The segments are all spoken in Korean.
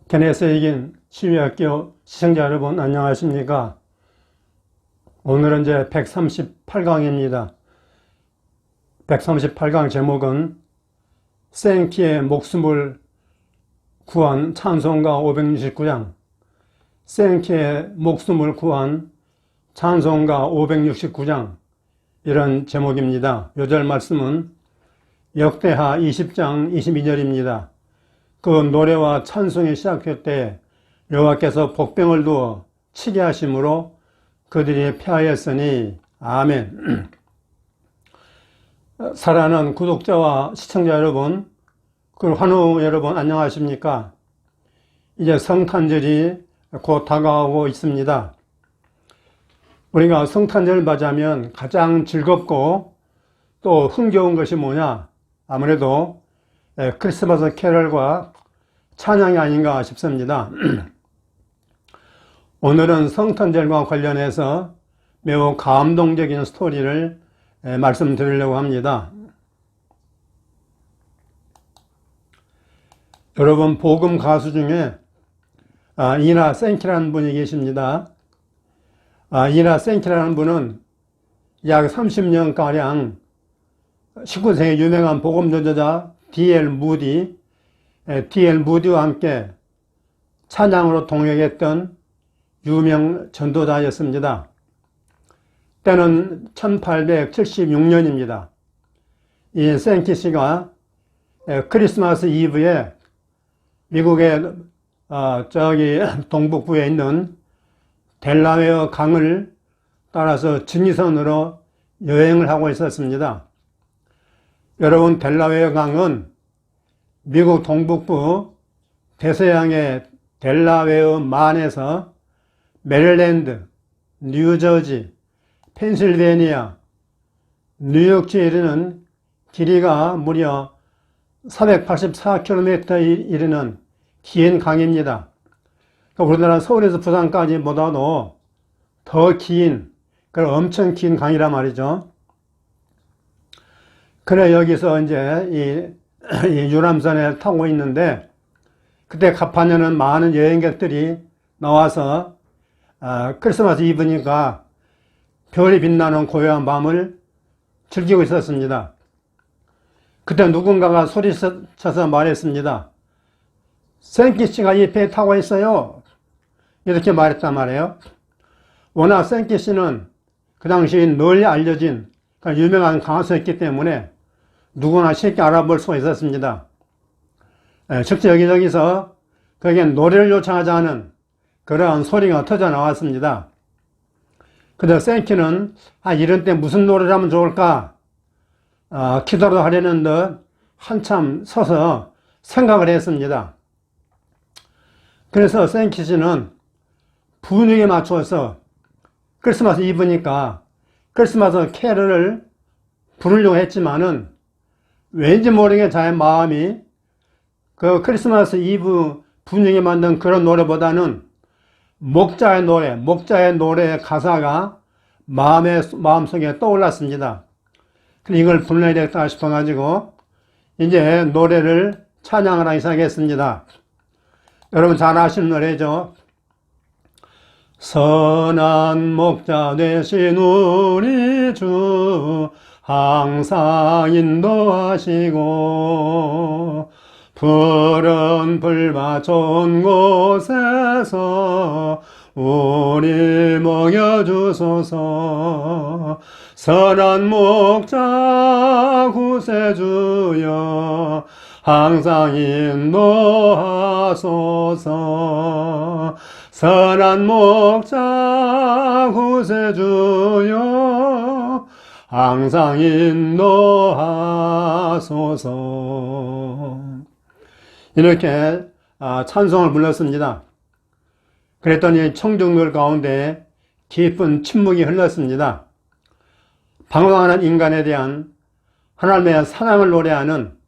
ken에서 이긴 시위학교 시청자 여러분 안녕하십니까? 오늘은 이제 138강입니다. 138강 제목은 생키의 목숨을 구한 찬송가 569장, 생키의 목숨을 구한 찬송가 569장, 이런 제목입니다. 요절 말씀은 역대하 20장 22절입니다. 그 노래와 찬송이 시작할 때 여호와께서 복병을 두어 치게 하심으로 그들이 패하였으니 아멘. 사랑하는 구독자와 시청자 여러분, 그리고 환우 여러분 안녕하십니까? 이제 성탄절이 곧 다가오고 있습니다. 우리가 성탄절을 맞이하면 가장 즐겁고 또 흥겨운 것이 뭐냐? 아무래도 크리스마스 캐럴과 찬양이 아닌가 싶습니다. 오늘은 성탄절과 관련해서 매우 감동적인 스토리를 말씀드리려고 합니다. 여러분, 복음 가수 중에 이나 생키라는 분이 계십니다. 이나 생키라는 분은 약 30년가량 19세기 유명한 복음 전도자 D.L. 무디와 함께 찬양으로 동역했던 유명 전도자였습니다. 때는 1876년입니다. 이 생키 씨가 크리스마스 이브에 미국의 저기 동북부에 있는 델라웨어 강을 따라서 지니선으로 여행을 하고 있었습니다. 여러분, 델라웨어 강은 미국 동북부 대서양의 델라웨어 만에서 메릴랜드, 뉴저지, 펜실베니아, 뉴욕주에 이르는 길이가 무려 484km에 이르는 긴 강입니다. 우리나라 서울에서 부산까지 보다도 더 긴, 그런 엄청 긴 강이란 말이죠. 그래, 여기서 이제 이 유람선에 타고 있는데, 그때 가판에는 많은 여행객들이 나와서 크리스마스 이브니까 별이 빛나는 고요한 밤을 즐기고 있었습니다. 그때 누군가가 소리쳐서 말했습니다. 생키 씨가 이 배에 타고 있어요. 이렇게 말했단 말이에요. 워낙 생키 씨는 그 당시 널리 알려진 유명한 가수였기 때문에 누구나 쉽게 알아볼 수가 있었습니다. 실제 여기저기서 거기에 노래를 요청하자는 그러한 소리가 터져 나왔습니다. 그래서 생키는 이런 때 무슨 노래를 하면 좋을까 기도를 하려는 듯 한참 서서 생각을 했습니다. 그래서 생키 씨는 분위기에 맞춰서 크리스마스 이브니까 크리스마스 캐럴을 부르려고 했지만은 왠지 모르게 자의 마음이 그 크리스마스 이브 분위기에 만든 그런 노래보다는 목자의 노래의 가사가 마음속에 떠올랐습니다. 그래서 이걸 불러야 되겠다 싶어가지고 이제 노래를 찬양을 하기 시작했습니다. 여러분 잘 아시는 노래죠. 선한 목자 되신 우리 주 항상 인도하시고 푸른 풀밭 좋은 곳에서 우리 먹여주소서. 선한 목자 구세주여 항상 인도하소서. 선한 목자 구세주여 항상 인도하소서. 이렇게 찬송을 불렀습니다. 그랬더니 청중들 가운데 깊은 침묵이 흘렀습니다. 방황하는 인간에 대한 하나님의 사랑을 노래하는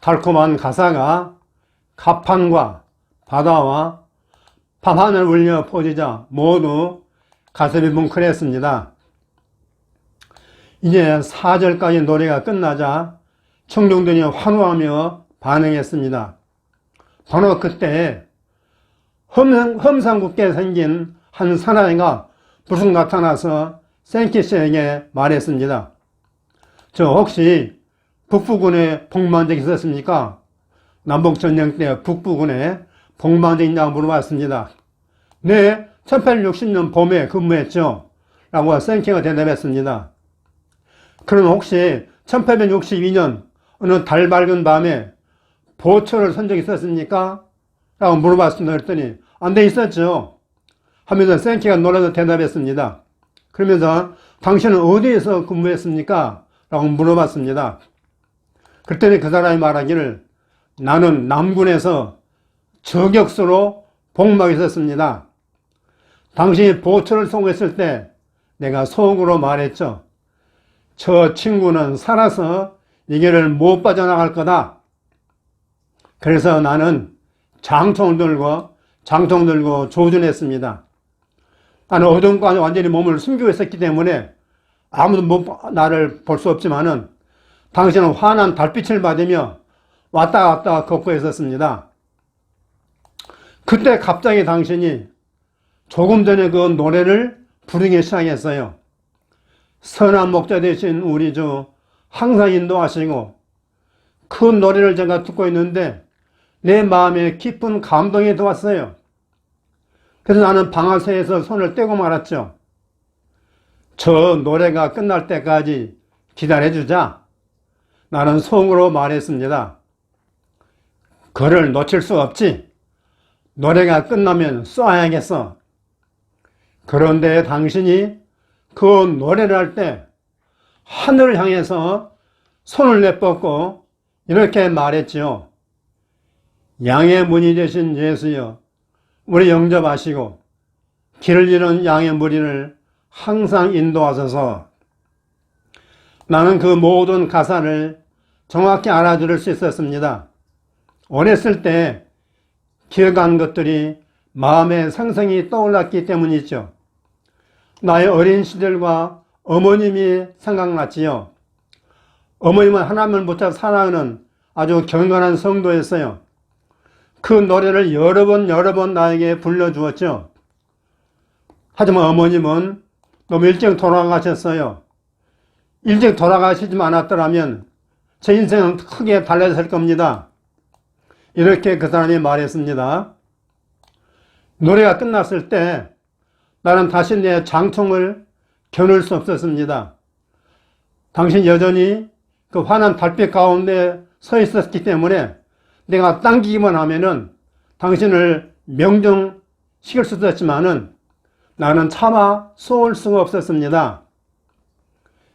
달콤한 가사가 가판과 바다와 밤하늘 울려 퍼지자 모두 가슴이 뭉클했습니다. 이제 4절까지 노래가 끝나자 청중들이 환호하며 반응했습니다. 바로 그때 험상궂게 생긴 한 사나이가 불쑥 나타나서 생키 씨에게 말했습니다. 저 혹시 북부군에 복무한 적 있었습니까? 남북전쟁 때 북부군에 복무한 적 있냐고 물어봤습니다. 네, 1860년 봄에 근무했죠. 라고 생키가 대답했습니다. 그럼 혹시 1862년 어느 달 밝은 밤에 보초를 선 적 있었습니까? 라고 물어봤습니다. 그랬더니 안 돼 있었죠. 하면서 생키가 놀라서 대답했습니다. 그러면서 당신은 어디에서 근무했습니까? 라고 물어봤습니다. 그랬더니 그 사람이 말하기를 나는 남군에서 저격수로 복무하고 있었습니다. 당신이 보초를 쏘고 때 내가 속으로 말했죠. 저 친구는 살아서 이 길을 못 빠져나갈 거다. 그래서 나는 장총 들고 조준했습니다. 나는 어둠까지 완전히 몸을 숨기고 있었기 때문에 아무도 나를 볼 수 없지만은 당신은 환한 달빛을 받으며 왔다 갔다 걷고 있었습니다. 그때 갑자기 당신이 조금 전에 그 노래를 부르기 시작했어요. 선한 목자 되신 우리 주 항상 인도하시고 그 노래를 제가 듣고 있는데 내 마음에 깊은 감동이 들어왔어요. 그래서 나는 방아쇠에서 손을 떼고 말았죠. 저 노래가 끝날 때까지 기다려주자. 나는 속으로 말했습니다. 그를 놓칠 수 없지. 노래가 끝나면 쏴야겠어. 그런데 당신이 그 노래를 할 때 하늘을 향해서 손을 내뻗고 이렇게 말했지요. 양의 문이 되신 예수여, 우리 영접하시고 길을 잃은 양의 무리를 항상 인도하소서. 나는 그 모든 가사를 정확히 알아들을 수 있었습니다. 어렸을 때 기억한 것들이 마음의 상상이 떠올랐기 때문이죠. 나의 어린 시절과 어머님이 생각났지요. 어머님은 하나님을 못잡 사랑하는 아주 경건한 성도였어요. 그 노래를 여러 번 나에게 불러주었죠. 하지만 어머님은 너무 일찍 돌아가셨어요. 일찍 돌아가시지 않았더라면 제 인생은 크게 달라졌을 겁니다. 이렇게 그 사람이 말했습니다. 노래가 끝났을 때 나는 다시 내 장총을 겨눌 수 없었습니다. 당신 여전히 그 환한 달빛 가운데 서 있었기 때문에 내가 당기기만 하면은 당신을 명중시킬 수 있었지만은 나는 차마 쏠 수가 없었습니다.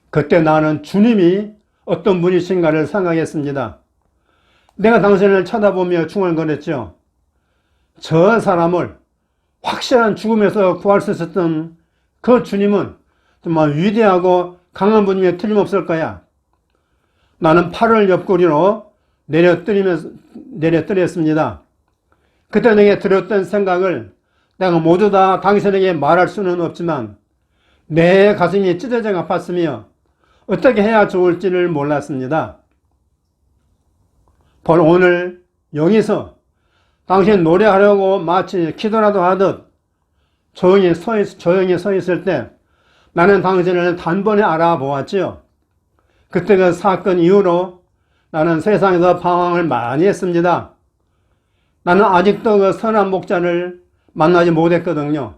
그때 나는 주님이 어떤 분이신가를 생각했습니다. 내가 당신을 쳐다보며 중얼거렸죠. 저 사람을 확실한 죽음에서 구할 수 있었던 그 주님은 정말 위대하고 강한 분임에 틀림없을 거야. 나는 팔을 옆구리로 내려뜨렸습니다. 그때 내게 들었던 생각을 내가 모두 다 당신에게 말할 수는 없지만 내 가슴이 찢어져 아팠으며 어떻게 해야 좋을지를 몰랐습니다. 바로 오늘 여기서 당신 노래하려고 마치 기도라도 하듯 조용히 서 있을 때 나는 당신을 단번에 알아보았지요. 그때 그 사건 이후로 나는 세상에서 방황을 많이 했습니다. 나는 아직도 그 선한 목자를 만나지 못했거든요.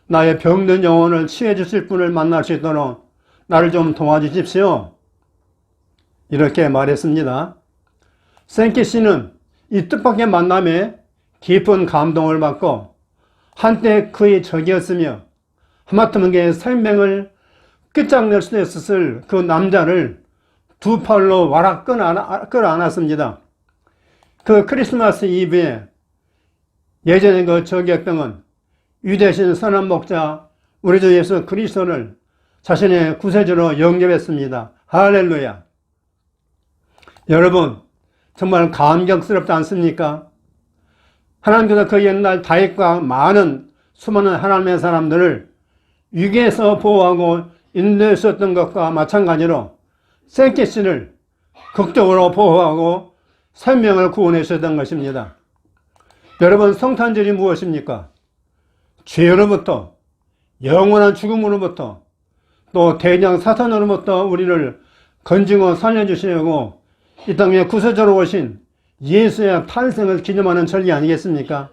나의 병든 영혼을 치유해 주실 분을 만날 수 있도록 나를 좀 도와주십시오. 이렇게 말했습니다. 생키 씨는 이 뜻밖의 만남에 깊은 감동을 받고 한때 그의 적이었으며 하마터면 그의 생명을 끝장낼 수 있었을 그 남자를 두 팔로 와락 끌어안았습니다. 그 크리스마스 이브에 예전에 그 적이었던 위대하신 선한 목자 우리 주 예수 그리스도를 자신의 구세주로 영접했습니다. 할렐루야. 여러분 정말 감격스럽지 않습니까? 하나님께서 그 옛날 다윗과 수많은 하나님의 사람들을 위기에서 보호하고 인도했었던 것과 마찬가지로 생키 씨를 극적으로 보호하고 생명을 구원해 주셨던 것입니다. 여러분, 성탄절이 무엇입니까? 죄로부터, 영원한 죽음으로부터, 또 대장 사탄으로부터 우리를 건지고 살려주시려고 이 땅에 구세주로 오신 예수의 탄생을 기념하는 절기 아니겠습니까?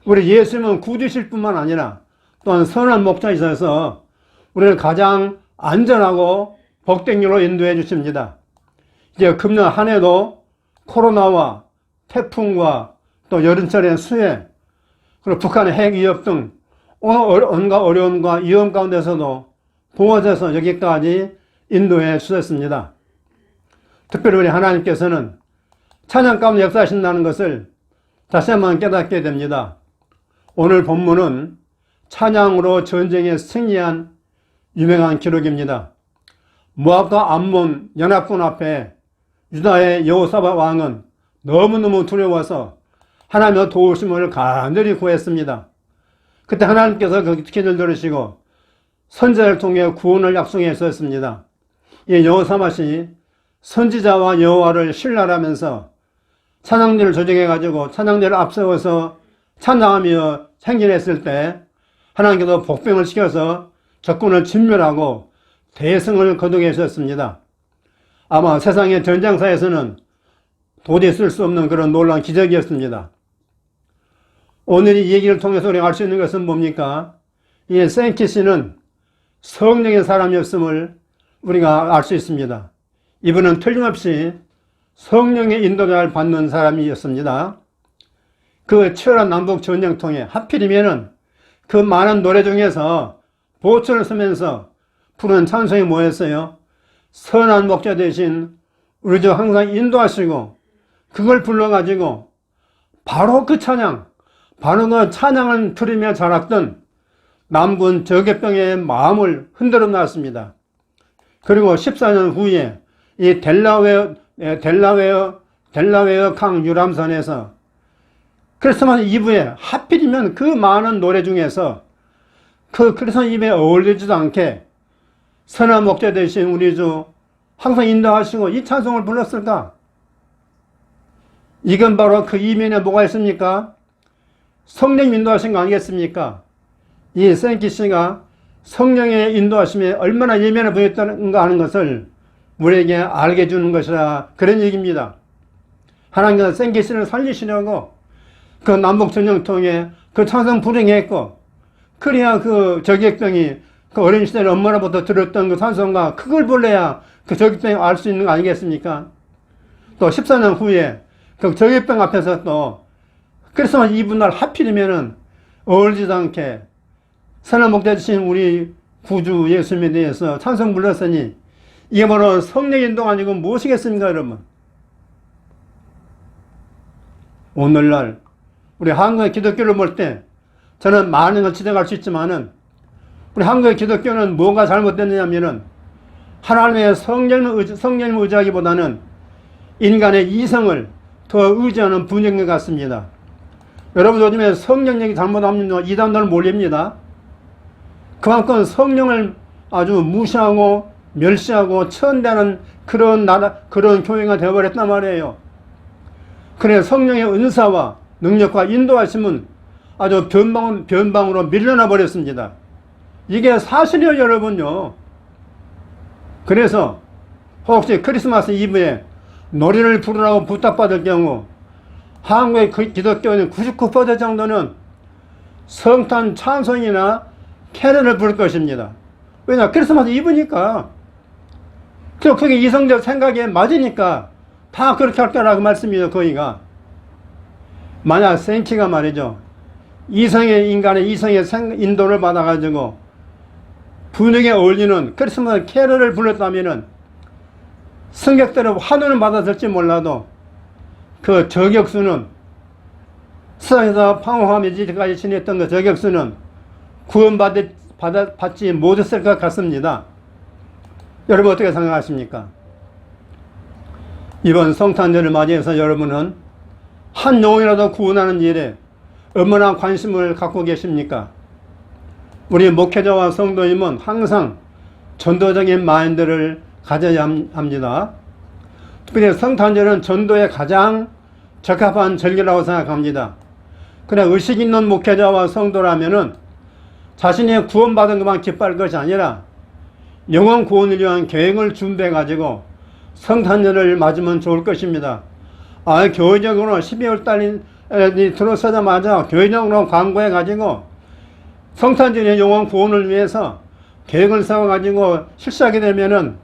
우리 예수님은 구주실 뿐만 아니라 또한 선한 목자이셔서 우리를 가장 안전하고 복된 길로 인도해 주십니다. 이제 금년 한 해도 코로나와 태풍과 또 여름철의 수해, 그리고 북한의 핵 위협 등 온갖 어려움과 위험 가운데서도 보호자에서 여기까지 인도해 주셨습니다. 특별히 우리 하나님께서는 찬양 가운데 역사하신다는 것을 다시 한번 깨닫게 됩니다. 오늘 본문은 찬양으로 전쟁에 승리한 유명한 기록입니다. 모압과 암몬 연합군 앞에 유다의 여호사밧 왕은 너무너무 두려워서 하나님의 도우심을 간절히 구했습니다. 그때 하나님께서 그 기도를 들으시고 선지자를 통해 구원을 약속해 주셨습니다. 이 여호사밧이 선지자와 여호와를 신랄하면서 찬양대를 조정해가지고 찬양대를 앞세워서 찬양하며 행진했을 때 하나님께서 복병을 시켜서 적군을 진멸하고 대승을 거두게 하셨습니다. 아마 세상의 전장사에서는 도저히 쓸 수 없는 그런 놀라운 기적이었습니다. 오늘 이 얘기를 통해서 우리가 알 수 있는 것은 뭡니까? 이 생키씨는 성령의 사람이었음을 우리가 알 수 있습니다. 이분은 틀림없이 성령의 인도를 받는 사람이었습니다. 그 치열한 남북 전쟁통에 하필이면은 그 많은 노래 중에서 보초를 쓰면서 부르는 찬송이 뭐였어요? 선한 목자 대신 우리 주 항상 인도하시고 그걸 불러가지고 바로 그 찬양, 바로 그 찬양을 들으며 자랐던 남군 저격병의 마음을 흔들어 놨습니다. 그리고 14년 후에 이 델라웨어 강 유람선에서 크리스마스 이브에 하필이면 그 많은 노래 중에서 그 크리스마스 이브에 어울리지도 않게 선한 목자 되신 우리 주 항상 인도하시고 이 찬송을 불렀을까? 이건 바로 그 이면에 뭐가 있습니까? 성령 인도하신 거 아니겠습니까? 이 생키씨가 성령의 인도하심에 얼마나 예면에 보였다는가 하는 것을 우리에게 알게 해주는 것이라 그런 얘기입니다. 하나님께서 생키씨를 살리시려고 그 남북전쟁통에 그 찬송 불행했고, 그래야 그 저격병이 그 어린 시절 엄마로부터 들었던 그 찬송과 그걸 불러야 그 저격병이 알 수 있는 거 아니겠습니까? 또 14년 후에 그 저격병 앞에서 또 크리스마스 이브날 하필이면은 어울리지도 않게 선한 목자 되신 우리 구주 예수님에 대해서 찬송 불렀으니 이게 바로 성령의 인도가 아니고 무엇이겠습니까, 여러분? 오늘날 우리 한국의 기독교를 볼 때 저는 많은 걸 지적할 수 있지만은 우리 한국의 기독교는 뭐가 잘못됐느냐면은 하나님의 성령을 의지하기보다는 인간의 이성을 더 의지하는 분위기인 것 같습니다. 여러분, 요즘에 성령력이 잘못하면 이단들 몰립니다. 그만큼 성령을 아주 무시하고 멸시하고 천대하는 그런 교회가 되어버렸단 말이에요. 그래 성령의 은사와 능력과 인도하심은 아주 변방으로 밀려나 버렸습니다. 이게 사실이에요, 여러분요. 그래서 혹시 크리스마스 이브에 노래를 부르라고 부탁받을 경우 한국의 기독교는 99% 정도는 성탄 찬송이나 캐럴을 부를 것입니다. 왜냐? 크리스마스 이브니까. 그게 이성적 생각에 맞으니까 다 그렇게 할 거라고 말씀이에요, 거기가. 만약 생키가 말이죠, 인간의 이성의 인도를 받아가지고 분위기에 어울리는 크리스마스 캐럴을 불렀다면은 승객들의 환호는 받았을지 몰라도 그 저격수는 세상에서 방황하며 지금까지 지냈던 그 저격수는 구원받지 못했을 것 같습니다. 여러분 어떻게 생각하십니까? 이번 성탄절을 맞이해서 여러분은 한 영혼이라도 구원하는 일에 얼마나 관심을 갖고 계십니까? 우리 목회자와 성도님은 항상 전도적인 마인드를 가져야 합니다. 특별히 성탄절은 전도에 가장 적합한 절기라고 생각합니다. 그냥 의식 있는 목회자와 성도라면은 자신이 구원받은 것만 기뻐할 것이 아니라 영원 구원을 위한 계획을 준비해 가지고 성탄절을 맞으면 좋을 것입니다. 교회적으로 12월 달이 들어서자마자 교회적으로 광고해 가지고 성탄절의 영원 구원을 위해서 계획을 세워 가지고 실시하게 되면은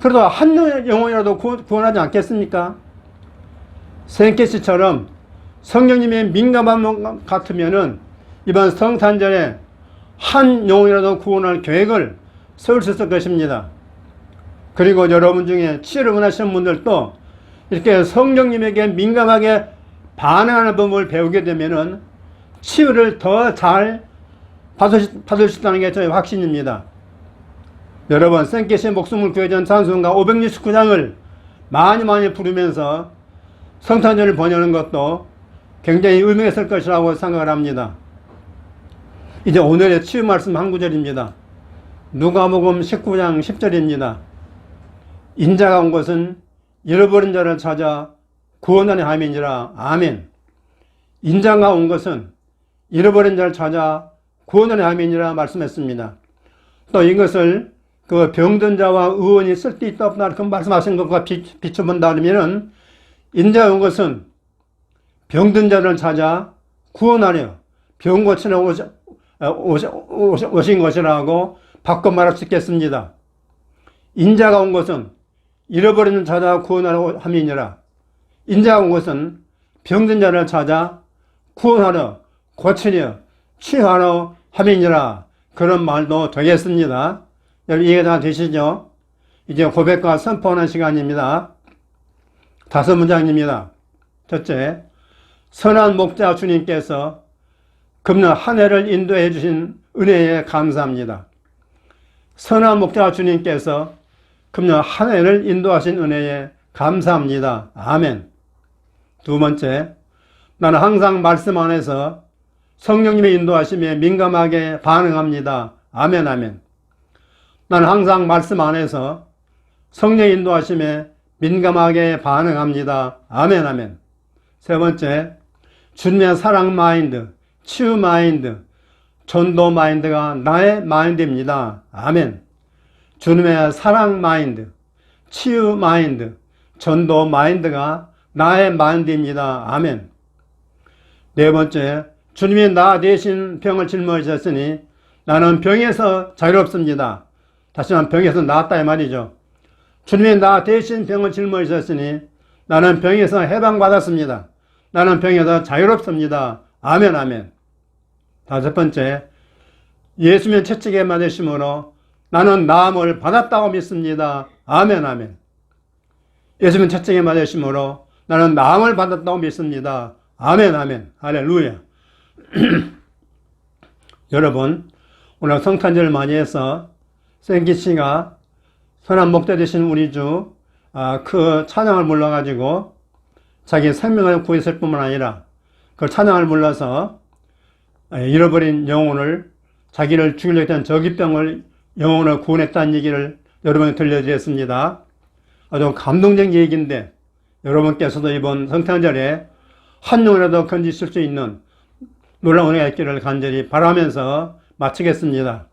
그래도 한 영혼이라도 구원하지 않겠습니까? 생케시처럼 성령님의 민감한 것 같으면은 이번 성탄절에 한 영혼이라도 구원할 계획을 세울 수 있을 것입니다. 그리고 여러분 중에 치유를 원하시는 분들도 이렇게 성령님에게 민감하게 반응하는 법을 배우게 되면은 치유를 더 잘 받을 수 있다는 게 저의 확신입니다. 여러분, 생케시의 목숨을 구해준 찬송가 569장을 많이 부르면서 성탄절을 보내는 것도 굉장히 의미가 있을 것이라고 생각을 합니다. 이제 오늘의 치유 말씀 한 구절입니다. 누가복음 19장 10절입니다. 인자가 온 것은 잃어버린 자를 찾아 구원하려 함이니라. 아멘. 인자가 온 것은 잃어버린 자를 찾아 구원하려 함이니라 말씀했습니다. 또 이것을 그 병든 자와 의원이 쓸데있다 없다 그 말씀하신 것과 비춰본다 하면은 인자가 온 것은 병든 자를 찾아 구원하려 병 고치러 오신 것이라고 바꿔 말할 수 있겠습니다. 인자가 온 것은 잃어버리는 자자 구원하러 함이니라. 인자가 온 것은 병든 자를 찾아 구원하러 고치려 치유하러 함이니라. 그런 말도 되겠습니다. 여러분 이해가 다 되시죠? 이제 고백과 선포하는 시간입니다. 5문장입니다. 첫째, 선한 목자 주님께서 금년 한 해를 인도해 주신 은혜에 감사합니다. 선한 목자 주님께서 금년 한 해를 인도하신 은혜에 감사합니다. 아멘. 두 번째, 나는 항상 말씀 안에서 성령님의 인도하심에 민감하게 반응합니다. 아멘, 아멘. 나는 항상 말씀 안에서 성령의 인도하심에 민감하게 반응합니다. 아멘, 아멘. 세 번째, 주님의 사랑 마인드, 치유 마인드, 전도 마인드가 나의 마인드입니다. 아멘. 주님의 사랑 마인드, 치유 마인드, 전도 마인드가 나의 마인드입니다. 아멘. 네 번째, 주님이 나 대신 병을 짊어지셨으니 나는 병에서 자유롭습니다. 다시 한번 병에서 나았다 이 말이죠. 주님이 나 대신 병을 짊어지셨으니 나는 병에서 해방받았습니다. 나는 병에서 자유롭습니다. 아멘, 아멘. 다섯 번째, 예수님의 채찍에 맞으심으로 나는 나음을 받았다고 믿습니다. 아멘, 아멘. 예수님의 채찍에 맞으심으로 나는 나음을 받았다고 믿습니다. 아멘, 아멘. 할렐루야. 여러분, 오늘 성탄절을 맞이해서 생기씨가 선한 목자 되신 우리 주 그 찬양을 불러가지고 자기 생명을 구했을 뿐만 아니라 그 찬양을 불러서 잃어버린 영혼을 자기를 죽이려고 했던 저기병을 영혼을 구원했다는 얘기를 여러분께 들려드렸습니다. 아주 감동적인 얘기인데 여러분께서도 이번 성탄절에 한 영혼이라도 건지실 수 있는 놀라운 은혜가 있기를 간절히 바라면서 마치겠습니다.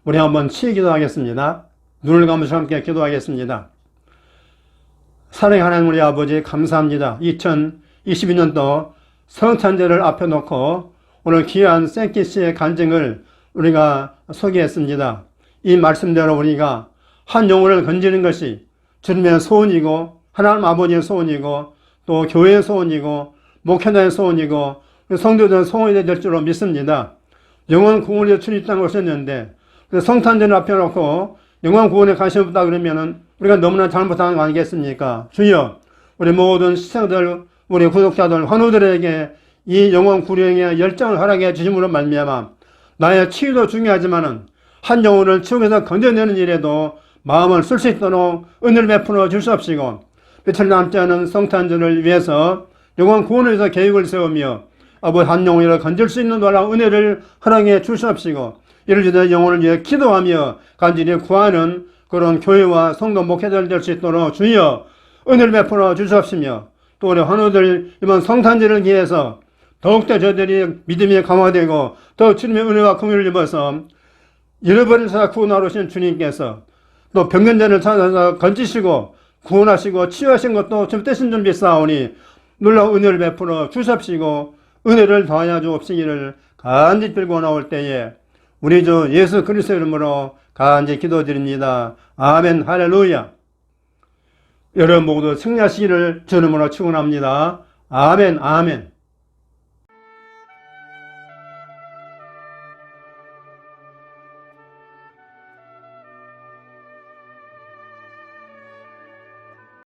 우리 한번 치기도 하겠습니다. 눈을 감으시고 함께 기도하겠습니다. 사랑의 하나님 우리 아버지 감사합니다. 2022년도 성탄절을 앞에 놓고 오늘 귀한 생키씨의 간증을 우리가 소개했습니다. 이 말씀대로 우리가 한 영혼을 건지는 것이 주님의 소원이고 하나님 아버지의 소원이고 또 교회의 소원이고 목회자의 소원이고 성도들의 소원이 될 줄로 믿습니다. 영원 구원을 위해 주님 땅에 오셨는데 성탄절을 앞에 놓고 영원 구원에 관심 없다 그러면은 우리가 너무나 잘못한 거 아니겠습니까? 주여, 우리 모든 시청자들, 우리 구독자들, 환우들에게 이 영원 구령의 열정을 허락해 주심으로 말미암아 나의 치유도 중요하지만은 한 영혼을 지옥에서 건져내는 일에도 마음을 쓸 수 있도록 은혜를 베풀어 주시옵시고 며칠 남지 않은 성탄절을 위해서 영원 구원을 위해서 계획을 세우며 아버지 한 영혼을 건질 수 있는 놀라운 은혜를 허락해 주시옵시고 이를 위해 영혼을 위해 기도하며 간절히 구하는 그런 교회와 성도 목회자들 될 수 있도록 주여 은혜를 베풀어 주시옵시며 또 우리 환우들 이번 성탄절을 기해서 더욱더 저들이 믿음이 강화되고 더 주님의 은혜와 긍휼을 입어서 잃어버린 자 구원하러 오신 주님께서 또 병건자를 찾아서 건지시고 구원하시고 치유하신 것도 좀 뜻인 줄 믿사오니 놀라운 은혜를 베풀어 주십시고 은혜를 더하여 주옵시기를 간절히 빌고 나올 때에 우리 주 예수 그리스도 이름으로 간절히 기도드립니다. 아멘. 할렐루야. 여러분 모두 승리하시기를 주님으로 축원합니다. 아멘. 아멘.